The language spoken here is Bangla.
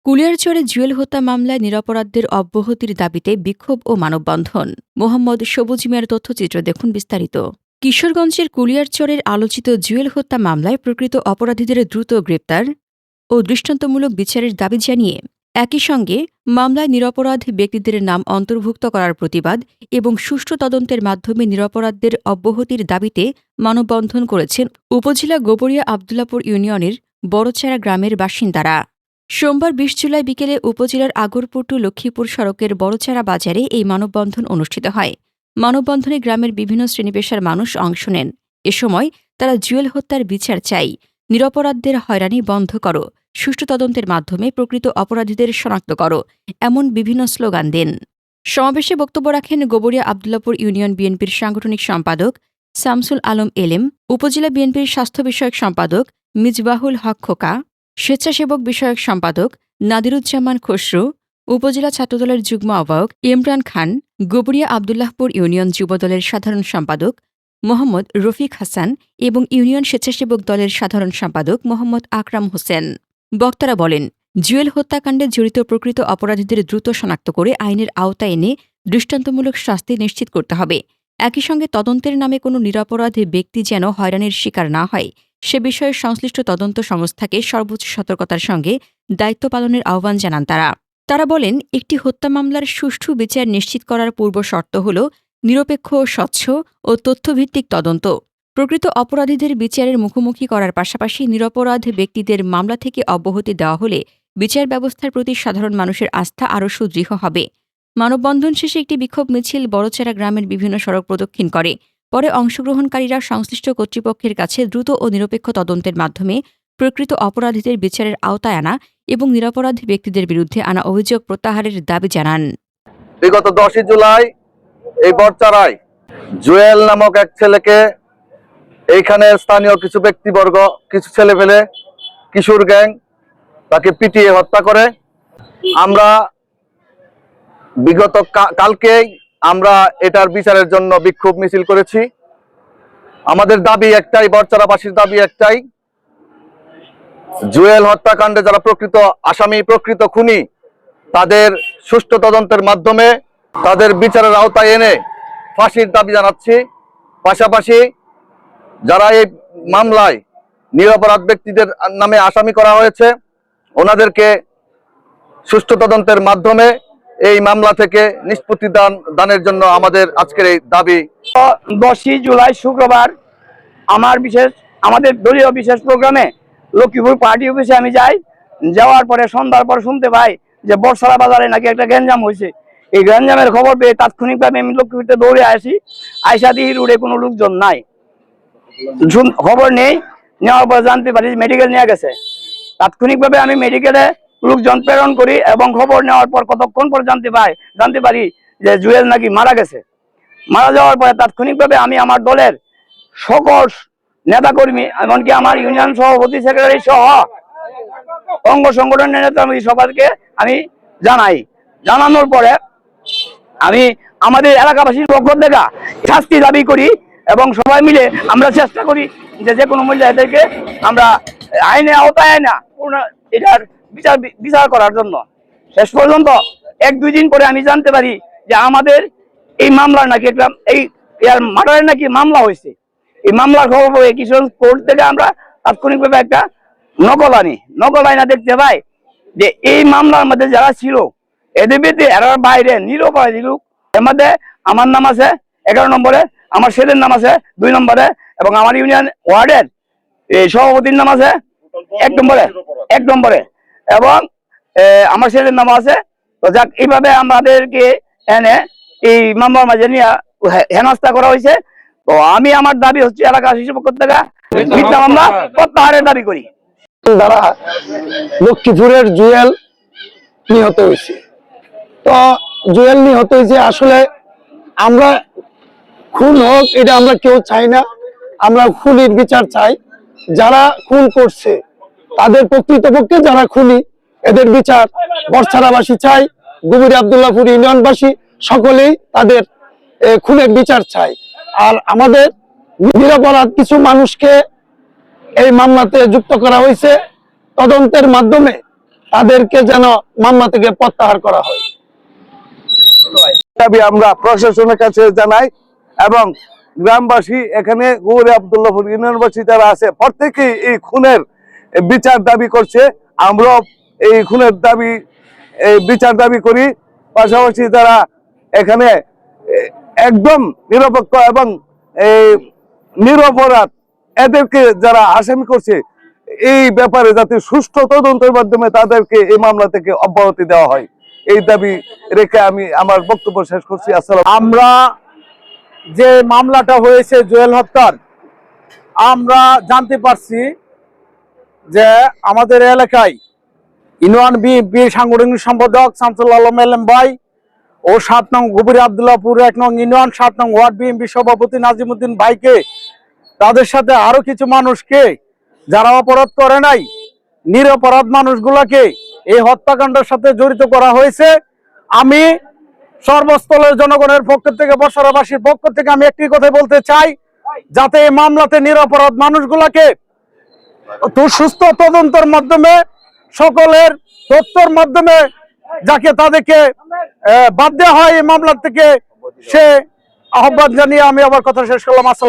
কুলিয়ারচরে জুয়েল হত্যা মামলায় নিরপরাধদের অব্যাহতির দাবিতে বিক্ষোভ ও মানববন্ধন। মোহাম্মদ সবুজ মিয়ার তথ্যচিত্র দেখুন বিস্তারিত। কিশোরগঞ্জের কুলিয়ারচরের আলোচিত জুয়েল হত্যা মামলায় প্রকৃত অপরাধীদের দ্রুত গ্রেপ্তার ও দৃষ্টান্তমূলক বিচারের দাবি জানিয়ে একই সঙ্গে মামলায় নিরপরাধ ব্যক্তিদের নাম অন্তর্ভুক্ত করার প্রতিবাদ এবং সুষ্ঠু তদন্তের মাধ্যমে নিরপরাধদের অব্যাহতির দাবিতে মানববন্ধন করেছেন উপজেলা গোবরিয়া আবদুল্লাপুর ইউনিয়নের বড়চারা গ্রামের বাসিন্দারা। সোমবার ২০ জুলাই বিকেলে উপজেলার আগরপুর টু লক্ষ্মীপুর সড়কের বড়চারা বাজারে এই মানববন্ধন অনুষ্ঠিত হয়। মানববন্ধনে গ্রামের বিভিন্ন শ্রেণীপেশার মানুষ অংশ নেন। এ সময় তারা জুয়েল হত্যার বিচার চাই, নিরপরাধদের হয়রানি বন্ধ করো, সুষ্ঠু তদন্তের মাধ্যমে প্রকৃত অপরাধীদের শনাক্ত করো, এমন বিভিন্ন স্লোগান দেন। সমাবেশে বক্তব্য রাখেন গোবরিয়া আবদুল্লাপুর ইউনিয়ন বিএনপির সাংগঠনিক সম্পাদক শামসুল আলম এলেম, উপজেলা বিএনপির স্বাস্থ্য বিষয়ক সম্পাদক মিজবাহুল হক খোকা, স্বেচ্ছাসেবক বিষয়ক সম্পাদক নাদিরুজ্জামান খসরু, উপজেলা ছাত্রদলের যুগ্ম আহ্বায়ক ইমরান খান, গোবরিয়া আবদুল্লাহপুর ইউনিয়ন যুবদলের সাধারণ সম্পাদক মোহাম্মদ রফিক হাসান এবং ইউনিয়ন স্বেচ্ছাসেবক দলের সাধারণ সম্পাদক মোহাম্মদ আকরাম হোসেন। বক্তারা বলেন, জুয়েল হত্যাকাণ্ডে জড়িত প্রকৃত অপরাধীদের দ্রুত শনাক্ত করে আইনের আওতায় এনে দৃষ্টান্তমূলক শাস্তি নিশ্চিত করতে হবে। একই সঙ্গে তদন্তের নামে কোনো নিরপরাধ ব্যক্তি যেন হয়রানির শিকার না হয় সে বিষয়ে সংশ্লিষ্ট তদন্ত সংস্থাকে সর্বোচ্চ সতর্কতার সঙ্গে দায়িত্ব পালনের আহ্বান জানান তারা বলেন, একটি হত্যা মামলার সুষ্ঠু বিচার নিশ্চিত করার পূর্ব শর্ত হল নিরপেক্ষ, স্বচ্ছ ও তথ্যভিত্তিক তদন্ত। প্রকৃত অপরাধীদের বিচারের মুখোমুখি করার পাশাপাশি নিরপরাধ ব্যক্তিদের মামলা থেকে অব্যাহতি দেওয়া হলে বিচার ব্যবস্থার প্রতি সাধারণ মানুষের আস্থা আরও সুদৃঢ় হবে। মানববন্ধন শেষে একটি বিক্ষোভ মিছিল বড়চারা গ্রামের বিভিন্ন সড়ক প্রদক্ষিণ করে। পরে অংশগ্রহণকারীরা সংশ্লিষ্ট কর্তৃপক্ষের কাছে দ্রুত ও নিরপেক্ষ তদন্তের মাধ্যমে প্রকৃত অপরাধীদের বিচারের আওতায় আনা এবং নিরপরাধী ব্যক্তিদের বিরুদ্ধে আনা অভিযোগ প্রত্যাহারের দাবি জানান। বিগত 10 জুলাই এই বড়চারায় জুয়েল নামক এক ছেলেকে এইখানে স্থানীয় কিছু ব্যক্তিবর্গ, কিছু ছেলে ফেলে কিশোর গ্যাং তাকে পিটিয়ে হত্যা করে। আমরা বিগত কালকেই আমরা এটার বিচারের জন্য বিক্ষোভ মিছিল করেছি। আমাদের দাবি একটাই, বড়চারাবাসীর দাবি একটাই, জুয়েল হত্যাকাণ্ডে যারা প্রকৃত আসামি, প্রকৃত খুনি, তাদের সুষ্ঠু তদন্তের মাধ্যমে তাদের বিচারের আওতায় এনে ফাঁসির দাবি জানাচ্ছি। পাশাপাশি যারা এই মামলায় নিরপরাধ ব্যক্তিদের নামে আসামি করা হয়েছে ওনাদেরকে সুষ্ঠু তদন্তের মাধ্যমে এই মামলা থেকে নিষ্পত্তি দানের জন্য আমাদের আজকের এই দাবি। 10 জুলাই শুক্রবার আমাদের দলীয় বিশেষ প্রোগ্রামে লক্ষ্মীপুর পার্টি অফিসে আমি যাই। যাওয়ার পরে সন্ধ্যার পর শুনতে পাই যে বড়চারা বাজারে নাকি একটা গ্যাঞ্জাম হয়েছে। এই গ্যাঞ্জামের খবর পেয়ে তাৎক্ষণিকভাবে আমি লক্ষ্মীপুরতে দৌড়ে আসি। আয়সা দিহি রোডে কোনো লোকজন নাই, খবর নেই। নেওয়ার পর জানতে পারি মেডিকেল নিয়ে গেছে। তাৎক্ষণিকভাবে আমি মেডিকেলে লোকজন প্রেরণ করি এবং খবর নেওয়ার পর কতক্ষণ পর জানতে পারি যে জুয়েল নাকি মারা গেছে। মারা যাওয়ার পরে তাৎক্ষণিকভাবে আমি আমার দলের সকল নেতাকর্মী, এমনকি আমার ইউনিয়ন সভাপতি, সেক্রেটারি সহ অঙ্গ সংগঠনের নেতা সবাইকে আমি জানানোর পরে আমি আমাদের এলাকাবাসীর পক্ষ থেকে শাস্তি দাবি করি এবং সবাই মিলে আমরা চেষ্টা করি যে কোনো মূল্যে এদেরকে আমরা আইনে আওতায় না এটার বিচার করার জন্য। শেষ পর্যন্ত 1-2 দিন পরে আমি জানতে পারি যে আমাদের এই মামলার নাকি মার্ডারের নাকি মামলা হয়েছে। এই মামলার খবর পেয়ে কিশোরগঞ্জ কোর্ট থেকে আমরা তাৎক্ষণিকভাবে একটা নকল আইনা দেখতে পাই যে এই মামলার মধ্যে যারা ছিল এদের বিরুদ্ধে এরার বাইরে নিরপরাধী লোক। এর মধ্যে আমার নাম আছে 11 নম্বরে, আমার ছেলের নাম আছে 2 নম্বরে এবং আমার ইউনিয়ন ওয়ার্ডের সভাপতির নাম আছে 1 নম্বরে এবং আমার ছেলের নাম আছে। তো যাক, এইভাবে আমাদেরকে এনে এই মামলার মাঝে নিয়ে হেনস্থা করা হয়েছে। তো আমি আমার দাবি হচ্ছে এলাকাবাসীর পক্ষ থেকে মিথ্যা মামলা প্রত্যাহারের দাবি করি। দ্বারা লক্ষ্মীপুরের জুয়েল নিহত হয়েছে। তো জুয়েল নিহত হয়েছে, আসলে আমরা খুন হোক এটা আমরা কেউ চাই না। আমরা খুনির বিচার চাই। যারা খুন করছে তাদের প্রকৃতপক্ষে যারা খুনি এদের বিচার বড়চারাবাসী চাই, গোবরিয়া আবদুল্লাপুর ইউনিয়নবাসী সকলেই তাদের খুনের বিচার চাই। আর আমাদের নিরপরাধ কিছু মানুষকে এই মামলাতে যুক্ত করা হয়েছে। তদন্তের মাধ্যমে তাদেরকে যেন মামলা থেকে প্রত্যাহার করা হয়। দাবি আমরা প্রশাসনের কাছে জানাই এবং গ্রামবাসী এখানে গৌরী আব্দুল্লাহপুর ইউনিয়নবাসী যারা আছে প্রত্যেকেই এই খুনের বিচার দাবি করছে। আমরাও এই খুনের দাবি বিচার দাবি করি। পাশাপাশি যারা এখানে একদম নিরপেক্ষ এবং নিরপরাধ এদেরকে যারা আসামি করছে এই ব্যাপারে যাতে সুষ্ঠু তদন্তের মাধ্যমে তাদেরকে এই মামলা থেকে অব্যাহতি দেওয়া হয়, এই দাবি রেখে আমি আমার বক্তব্য শেষ করছি। আসসালাম। আমরা যে মামলাটা হয়েছে জুয়েল হত্যার, আমরা জানতে পারছি যে আমাদের এলাকায় ইউনিয়ন বিএনপি সাংগঠনিক সম্পাদক শামসুল আলম এলএম ভাই ও ৭ নং গভীর আব্দুল্লাহপুর ১ নং ইউনিয়ন ৭ নং ওয়ার্ড বিএনপি সভাপতি নাজিমুদ্দিন ভাইকে, তাদের সাথে আরো কিছু মানুষকে যারা অপরাধ করে নাই, নিরপরাধ মানুষগুলাকে এই হত্যাকাণ্ডের সাথে জড়িত করা হয়েছে। আমি সর্বস্তরের জনগণের পক্ষ থেকে, বসরাবাসীর পক্ষ থেকে আমি একটি কথা বলতে চাই, যাতে এই মামলাতে নিরপরাধ মানুষগুলাকে সুস্থ তদন্তের মাধ্যমে, সকলের তথ্যের মাধ্যমে যাকে তাদেরকে বাদ দেওয়া হয় এই মামলা থেকে, সে আহ্বান জানিয়ে আমি আবার কথা শেষ করলাম। আসসালাম।